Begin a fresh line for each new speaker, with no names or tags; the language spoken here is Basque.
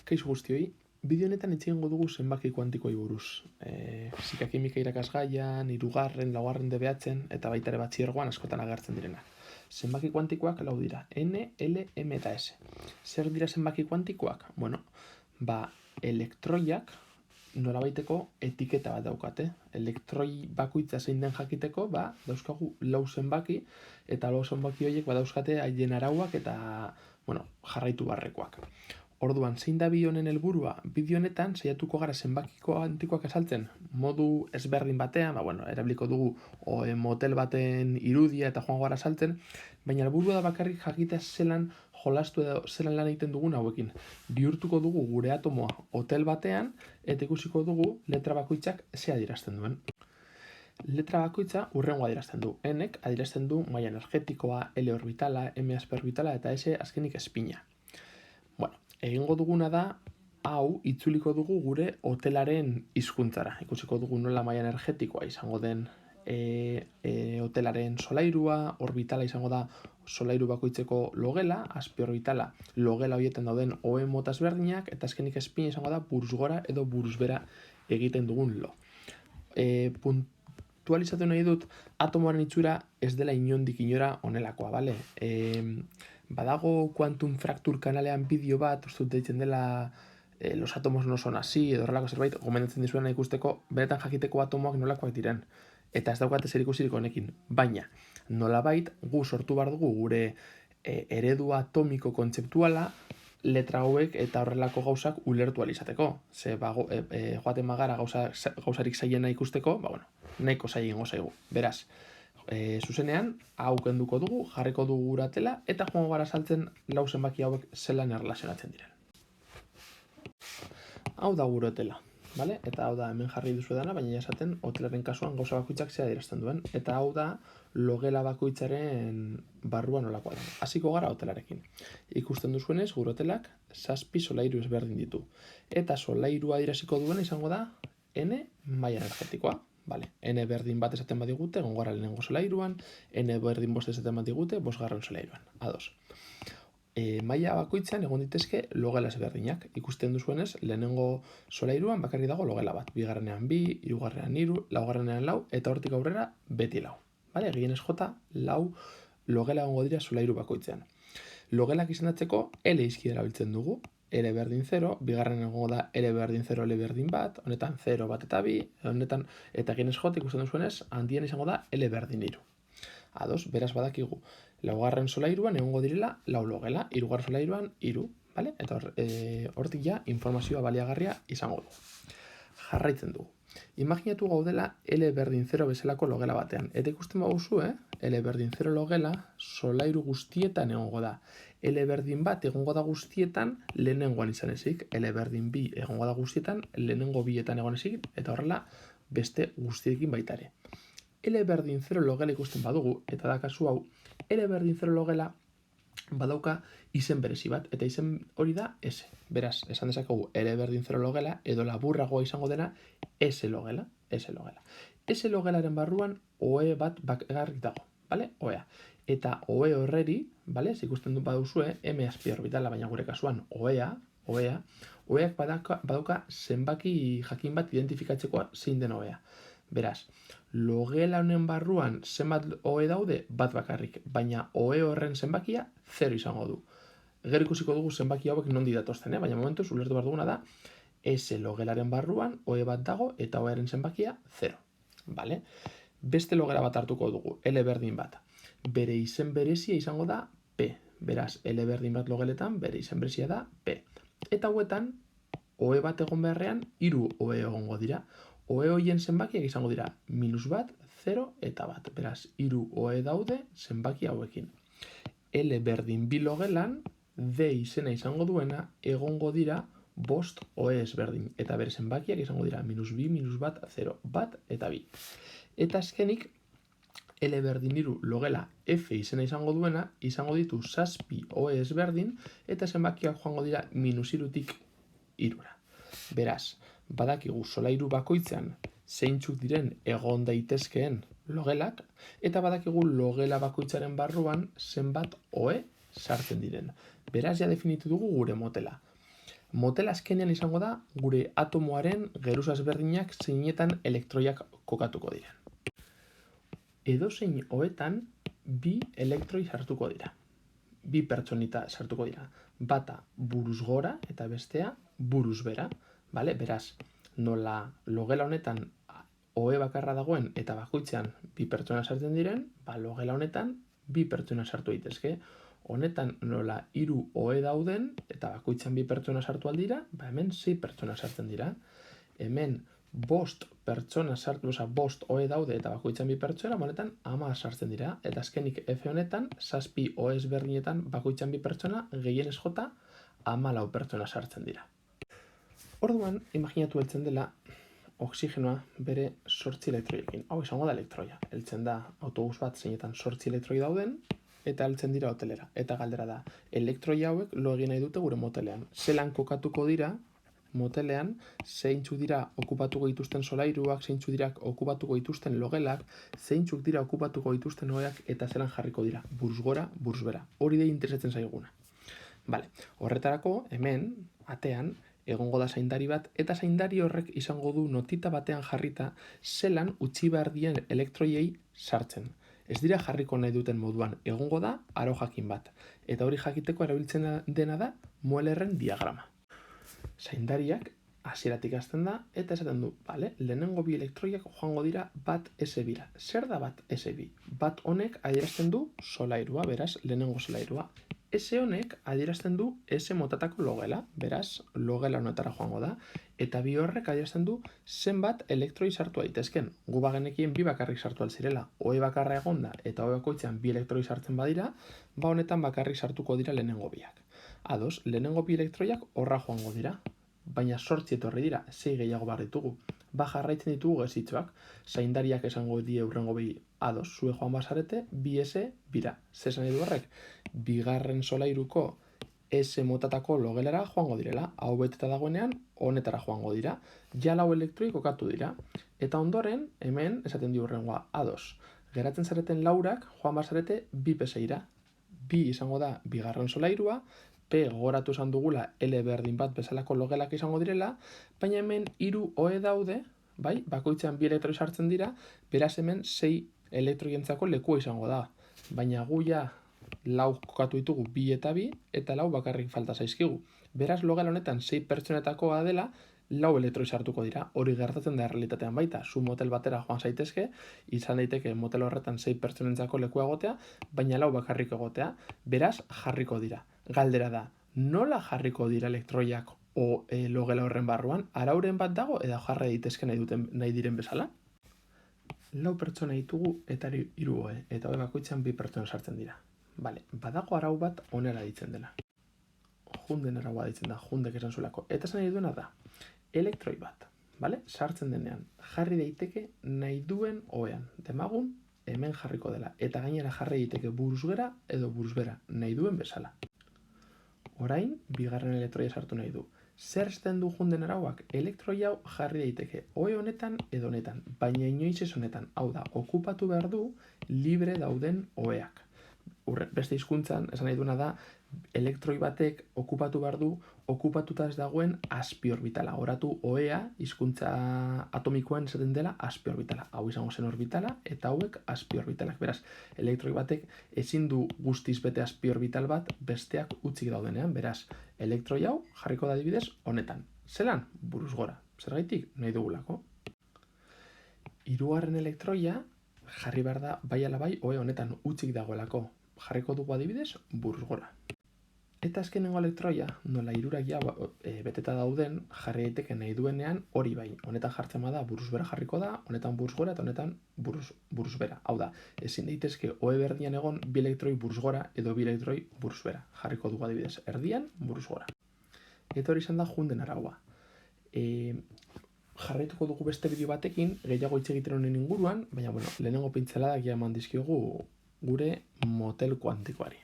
Kaixo guztioi, bideo honetan hitz egingo dugu zenbaki kuantikoei buruz. Fisika kimika irakasgaian, hirugarren, laugarren DBH-en eta baita ere batxilergoan askotan agertzen direnak. Zenbaki kuantikoak lau dira, N, L, M eta S. Zer dira zenbaki kuantikoak? Bueno, elektroiak norabaiteko etiketa bat daukate. Elektroi bakoitza zein den jakiteko, dauzkagu lau zenbaki, eta lau zenbaki horiek badauzkate haien arauak eta jarraitu barrekoak. Orduan, zein da bideo honen helburua? Bideo honetan saiatuko gara zenbaki kuantikoak azaltzen modu ezberdin batean, erabiliko dugu motel baten irudia eta joango gara azaltzen, baina helburua da bakarrik jakitea zelan jolastu edo zelan lan egiten dugun hauekin. Bihurtuko dugu gure atomoa hotel batean eta ikusiko dugu letra bakoitzak ze adierazten duen. Letra bakoitza hurrengo adierazten du. N-ek adierazten du maila energetikoa, L orbitala, M orbitala eta S azkenik espina. Egingo duguna da, hau itzuliko dugu gure hotelaren hizkuntzara. Ikusiko dugu nola maila energetikoa izango den hotelaren solairua, orbitala izango da solairu bakoitzeko logela, azpi orbitala logela horietan dauden oe mota ezberdinak, eta azkenik espina izango da buruz gora edo buruz bera egiten dugun lo. Puntualizatu nahi dut, atomoaren itxura ez dela inondik inora honelakoa, bale? Badago Quantum Fracture kanalean bideo bat, uste dut deitzen dela los atomos no son así, edo horrelako zerbait, gomendatzen dizuena ikusteko, benetan jakiteko atomoak nolakoak diren. Eta ez daukate zer ikusirik honekin. Baina, nolabait gu sortu behar dugu gure eredu atomiko kontzeptuala, letra hauek eta horrelako gauzak ulertu alizateko. Ze joaten magara gauzarik zailena ikusteko, nahiko zailin zaigu. Beraz, zuzenean, hau kenduko dugu, jarriko dugu guratela, eta joango gara saltzen lau zenbaki hauek zelan erlazionatzen diren. Hau da gure hotela, bale? Eta hau da hemen jarri duzu edana, baina esaten hotelaren kasuan gauza bakoitzak ze adierazten duen. Eta hau da logela bakoitzaren barruan nolakoa da. Hasiko gara hotelarekin. Ikusten duzuenez, gure hotelak 7 solairu ezberdin ditu. Eta solairua adieraziko duena izango da N maila energetikoa. N berdin bat esaten badigute, egon gara lehenengo solairuan, N berdin bost esaten badigute, 5. solairuan. Ados. Maila bakoitzean egon ditezke logela ezberdinak. Ikusten duzuenez, lehenengo solairuan bakarrik dago logela bat. 2. 2, 3. 3, 4. 4. eta hortik aurrera beti 4. Gehienez jota, 4 logela egongo dira solairu bakoitzean. Logelak izendatzeko L izki erabiltzen dugu. L berdin 0, bigarren egongo da L berdin 0, L berdin 1, honetan 0, 1 eta 2, honetan, eta gehienez jota ikusten duzuenez, handien izango da L berdin 3. Ados, beraz badakigu, 4. solairuan egongo direla 4 logela, 3. solairuan 3, eta hortik ja informazioa baliagarria izango du. Jarraitzen dugu. Imaginatu gaudela L berdin 0 bezalako logela batean. Eta ikusten baduzu, L berdin 0 logela solairu guztietan egongo da. L berdin 1 egongo da guztietan lehenengoan izan ezik. L berdin 2 egongo da guztietan lehenengo bietan egon ezik. Eta horrela beste guztiekin baitare. L berdin 0 logela ikusten badugu, eta da kasu hau, L berdin 0 logela badauka izen berezi bat, eta izen hori da S. Beraz, esan dezakegu L berdin 0 logela, edo laburragoa izango dena S logela. S logelaren barruan OE bat bakarrik dago, OEa. Eta OE horreri, ikusten dut baduzue, M azpi orbitala, baina gure kasuan OEak badauka zenbaki jakin bat identifikatzekoa zein den OEa. Beraz, logela honen barruan zenbat OE daude bat bakarrik, baina OE horren zenbakia 0 izango du. Gero ikusiko dugu zenbaki hauek nondi datozten, baina momentuz ulertu behar duguna da S logelaren barruan OE bat dago eta OEaren zenbakia 0. Beste logela bat hartuko dugu, L berdin bat. Bere izen berezia izango da P. Beraz, L berdin bat logeletan bere izen berezia da P. Eta hauetan, OE bat egon beharrean 3 OE egongo dira. OE horien zenbakiak izango dira -1, 0 eta 1. Beraz, 3 OE daude zenbaki hauekin. L berdin 2 logelan, D izena izango duena, egongo dira 5 OE ezberdin. Eta bere zenbakiak izango dira -2, -1, 0, 1 eta 2. Eta azkenik, L berdin 3 logela F izena izango duena, izango ditu 7 OE ezberdin, eta zenbakiak joango dira -3tik 3. Beraz, badakigu solairu bakoitzean zeintzuk diren egon daitezkeen logelak, eta badakigu logela bakoitzaren barruan zenbat OE sartzen diren. Beraz, ja definitu dugu gure motela. Motel azkenean izango da gure atomoaren geruza ezberdinak zeinetan elektroiak kokatuko diren. Edozein ohetan bi elektroi sartuko dira. Bi pertsonita sartuko dira. Bata buruz gora eta bestea buruz bera. Bale? Beraz, nola logela honetan ohe bakarra dagoen eta bakoitzean bi pertsona sartzen diren, logela honetan bi pertsona sartu daitezke. Honetan nola 3 ohe dauden eta bakoitzean bi pertsona sartu aldira, hemen 6 pertsona sartzen dira. Hemen 5 pertsona sartu, 5 ohe daude eta bakoitzean bi pertsona, honetan 10 sartzen dira. Eta azkenik F honetan 7 ohe ezberdinetan bakoitzean bi pertsona, gehienez jota 14 pertsona sartzen dira. Orduan, imaginatu heltzen dela oxigenoa bere 8 elektroiekin. Hau izango da elektroia. Heltzen da autobus bat zeinetan 8 elektroi dauden, eta heltzen dira hotelera. Eta galdera da, elektroi hauek lo egin nahi dute gure motelean. Zelan kokatuko dira motelean, zeintzuk dira okupatuko dituzten solairuak, zeintzuk dira okupatuko dituzten logelak, zeintzuk dira okupatuko dituzten oheak, eta zelan jarriko dira. Buruz gora, buruz bera. Hori da interesatzen zaiguna. Vale. Horretarako, hemen, atean, egongo da zaindari bat, eta zaindari horrek izango du notita batean jarrita zelan utzi behar dien elektroiei sartzen. Ez dira jarriko nahi duten moduan, egongo da aro jakin bat. Eta hori jakiteko erabiltzen dena da Muellerren diagrama. Zaindariak hasieratik hasten da eta esaten du, lehenengo bi elektroiak joango dira bat S2-ra. Zer da bat S2? Bat honek adierazten du solairua, beraz, lehenengo solairua. S honek adierazten du S motatako logela, beraz, logela honetara joango da, eta bi horrek adierazten du zenbat elektroi sartu daitezken. Gu bagenekien bi bakarrik sartu alzirela, ohe bakarra egonda eta ohe bakoitzean bi elektroi sartzen badira, honetan bakarrik sartuko dira lehenengo biak. Ados, lehenengo bi elektroiak horra joango dira, baina 8 etorri dira, 6 gehiago behar ditugu. Jarraitzen ditugu gezitxoak, zaindariak esango die hurrengo bi, ados, zue joan bazarete, bi S bira. Zer nahi du horrek? Bigarren solairuko S motatako logelara joango direla, hau beteta dagoenean, honetara joango dira, ja 4 elektroi kokatu dira. Eta ondoren, hemen, esaten di hurrengoa, ados, geratzen zareten 4ak joan bazarete bi PS-ira. Bi izango da bigarren solairua, P gogoratu esan dugula L berdin bat bezalako logelak izango direla, baina hemen 3 ohe daude, bakoitzean bi elektroi sartzen dira, beraz hemen 6 elektroientzako lekua izango da. Baina gu ja 4 kokatu ditugu 2 eta 2, eta 4 bakarrik falta zaizkigu. Beraz logel honetan 6 pertsonetakoa dela, 4 elektroi sartuko dira. Hori gertatzen da errealitatean baita. Zu motel batera joan zaitezke, izan daiteke motel horretan 6 pertsonentzako lekua egotea, baina 4 bakarrik egotea, beraz jarriko dira. Galdera da, nola jarriko dira elektroiak logela horren barruan? Arauren bat dago edo jarra daitezke nahi diren bezala? 4 pertsona ditugu eta 3 ohe, eta ohe bakoitzean 2 pertsona sartzen dira. Badago arau bat onera ditzen dela. Junden araua ditzen da, jundek esan zuelako. Eta esan nahi duena da, elektroi bat, sartzen denean, jarri daiteke nahi duen ohean. Demagun, hemen jarriko dela. Eta gainera jarri daiteke buruzgera edo buruzbera, nahi duen bezala. Orain, bigarren elektroia sartu nahi du. Zer esten du junden arauak? Elektroi hau jarri daiteke ohe honetan edo honetan, baina inoiz ez honetan. Hau da, okupatu behar du libre dauden oheak. Beste hizkuntzan, esan nahi duena da, elektroi batek okupatu behar du, okupatuta ez dagoen azpiorbitala. Horatu ohea, hizkuntza atomikoen esaten dela azpiorbitala. Hau izango zen orbitala eta hauek azpiorbitalak. Beraz, elektroi batek ezin du guztiz bete azpiorbital bat besteak utzik daudenean. Beraz, elektroi hau jarriko da adibidez honetan. Zelan? Buruz gora. Zergaitik? Nahi dugulako. Hirugarren elektroia jarri behar da bai ala bai ohe honetan utzik dagoelako. Jarriko dugu adibidez buruz gora. Eta azkenengo elektroia, nola 3ak ja beteta dauden, jarri daiteke nahi duenean hori bai. Honetan jartzen bada buruz bera jarriko da, honetan buruz gora eta honetan buruz bera. Hau da, ezin daitezke ohe berdian egon bi elektroi buruz gora edo bi elektroi buruz bera. Jarriko dugu adibidez erdian buruz gora. Eta hori izan da junden araua. Jarraituko dugu beste bideo batekin, gehiago hitz egiten honen inguruan, baina lehenengo pintzeladak ja eman dizkiogu gure motel kuantikoari.